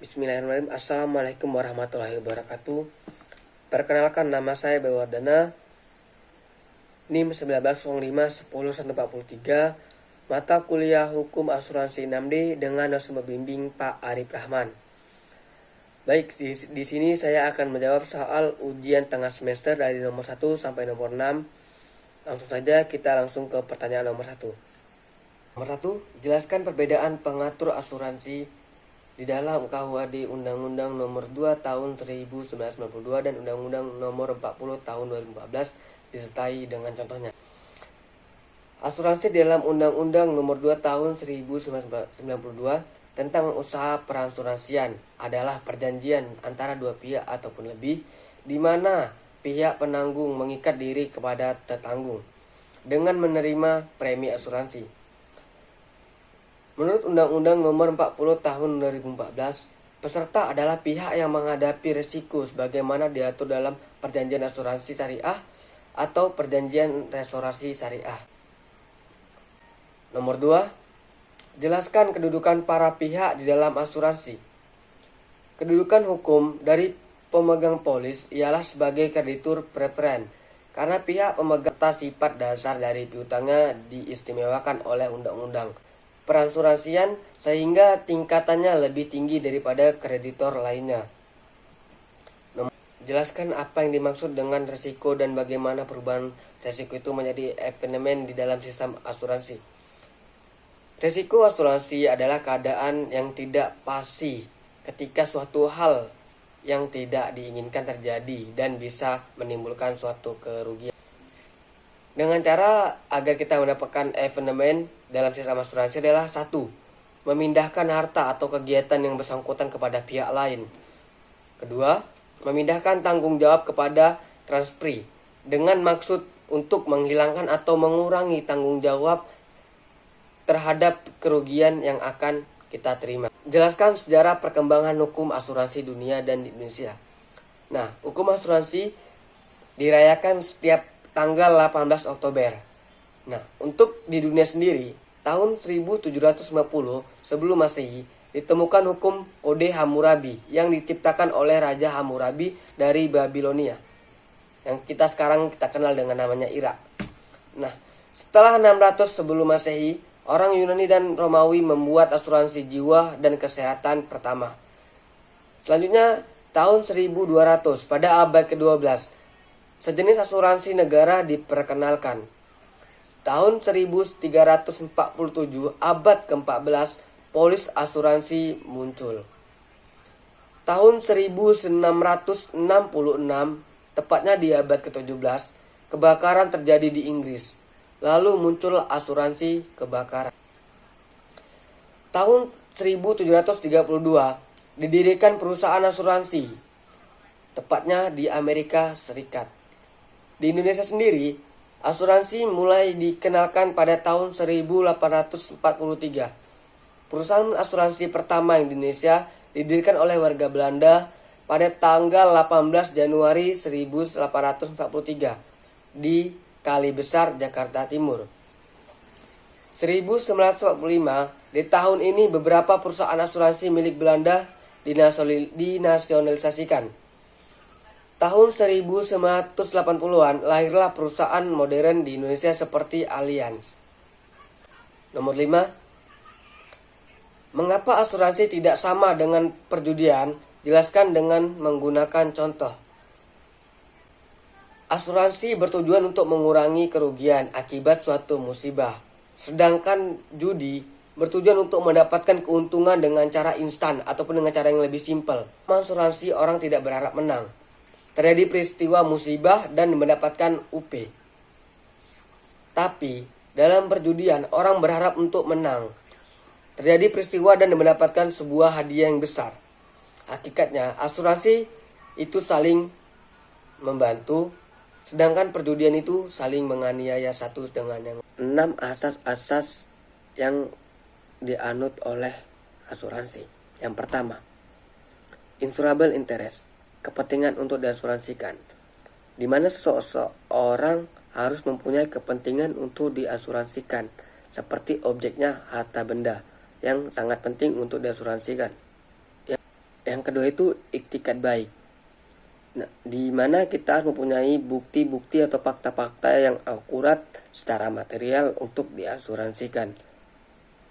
Bismillahirrahmanirrahim. Assalamualaikum warahmatullahi wabarakatuh. Perkenalkan, nama saya Bayu Wardana, NIM 1905-10143, mata kuliah Hukum Asuransi 6D dengan dosen pembimbing Pak Arif Rahman. Baik, di sini saya akan menjawab soal ujian tengah semester dari nomor 1 sampai nomor 6. Langsung saja kita langsung ke pertanyaan nomor 1. Nomor 1, jelaskan perbedaan pengatur asuransi di dalam KUHD Undang-Undang Nomor 2 Tahun 1992 dan Undang-Undang Nomor 40 Tahun 2014 disertai dengan contohnya. Asuransi di dalam Undang-Undang Nomor 2 Tahun 1992 tentang usaha perasuransian adalah perjanjian antara dua pihak ataupun lebih, di mana pihak penanggung mengikat diri kepada tertanggung dengan menerima premi asuransi. Menurut Undang-Undang Nomor 40 Tahun 2014, peserta adalah pihak yang menghadapi risiko sebagaimana diatur dalam Perjanjian Asuransi Syariah atau Perjanjian Restorasi Syariah. Nomor 2, jelaskan kedudukan para pihak di dalam asuransi. Kedudukan hukum dari pemegang polis ialah sebagai kreditur preferen, karena pihak pemegang sifat dasar dari piutangnya diistimewakan oleh undang-undang perasuransian sehingga tingkatannya lebih tinggi daripada kreditor lainnya. Jelaskan apa yang dimaksud dengan risiko dan bagaimana perubahan risiko itu menjadi elemen di dalam sistem asuransi. Risiko asuransi adalah keadaan yang tidak pasti ketika suatu hal yang tidak diinginkan terjadi dan bisa menimbulkan suatu kerugian. Dengan cara agar kita mendapatkan elemen dalam sistem asuransi adalah 1. Memindahkan harta atau kegiatan yang bersangkutan kepada pihak lain. Kedua, memindahkan tanggung jawab kepada transferi dengan maksud untuk menghilangkan atau mengurangi tanggung jawab terhadap kerugian yang akan kita terima. Jelaskan sejarah perkembangan hukum asuransi dunia dan di Indonesia. Nah, hukum asuransi dirayakan setiap tanggal 18 Oktober. Nah, untuk di dunia sendiri, tahun 1750 sebelum Masehi ditemukan hukum Kode Hammurabi yang diciptakan oleh Raja Hammurabi dari Babilonia, yang sekarang kita kenal dengan namanya Irak. Nah, setelah 600 sebelum Masehi, orang Yunani dan Romawi membuat asuransi jiwa dan kesehatan pertama. Selanjutnya, tahun 1200 pada abad ke-12, sejenis asuransi negara diperkenalkan. Tahun 1347 abad ke-14 polis asuransi muncul. Tahun 1666 tepatnya di abad ke-17 kebakaran terjadi di Inggris. Lalu muncul asuransi kebakaran. Tahun 1732 didirikan perusahaan asuransi, tepatnya di Amerika Serikat. Di Indonesia sendiri, asuransi mulai dikenalkan pada tahun 1843. Perusahaan asuransi pertama di Indonesia didirikan oleh warga Belanda pada tanggal 18 Januari 1843 di Kali Besar, Jakarta Timur. 1945, di tahun ini beberapa perusahaan asuransi milik Belanda dinasionalisasikan. Tahun 1980-an lahirlah perusahaan modern di Indonesia seperti Allianz. Nomor 5. Mengapa asuransi tidak sama dengan perjudian? Jelaskan dengan menggunakan contoh. Asuransi bertujuan untuk mengurangi kerugian akibat suatu musibah, sedangkan judi bertujuan untuk mendapatkan keuntungan dengan cara instan ataupun dengan cara yang lebih simpel. Asuransi orang tidak berharap menang. Terjadi peristiwa musibah dan mendapatkan UP. Tapi dalam perjudian orang berharap untuk menang. Terjadi peristiwa dan mendapatkan sebuah hadiah yang besar. Hakikatnya asuransi itu saling membantu, sedangkan perjudian itu saling menganiaya satu dengan yang lain. 6 asas-asas yang dianut oleh asuransi. Yang pertama, insurable interest, kepentingan untuk diasuransikan, di mana seseorang harus mempunyai kepentingan untuk diasuransikan, seperti objeknya harta benda yang sangat penting untuk diasuransikan. Yang kedua itu iktikad baik. Nah, di mana kita harus mempunyai bukti-bukti atau fakta-fakta yang akurat secara material untuk diasuransikan.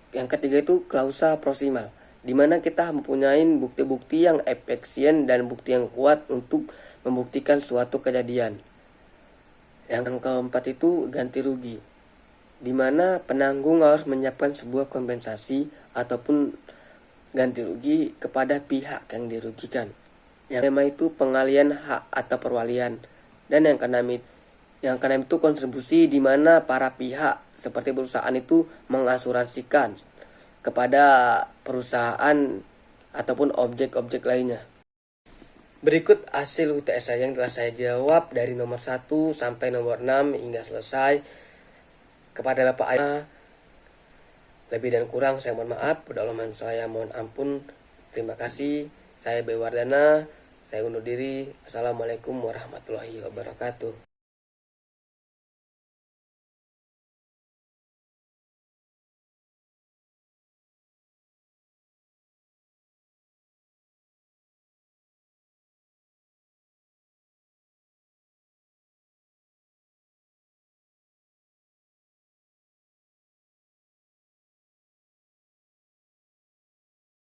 Yang ketiga itu klausa proksimal, di mana kita mempunyai bukti-bukti yang efisien dan bukti yang kuat untuk membuktikan suatu kejadian. Yang keempat itu ganti rugi, di mana penanggung harus menyiapkan sebuah kompensasi ataupun ganti rugi kepada pihak yang dirugikan. Yang kelima itu pengalian hak atau perwalian. Dan yang keenam itu kontribusi, di mana para pihak seperti perusahaan itu mengasuransikan kepada perusahaan ataupun objek-objek lainnya. Berikut hasil UTS saya yang telah saya jawab dari nomor 1 sampai nomor 6 hingga selesai. Kepada Bapak Ayah, lebih dan kurang saya mohon maaf. Pedalaman saya mohon ampun. Terima kasih. Saya Bewardana. Saya undur diri. Assalamualaikum warahmatullahi wabarakatuh.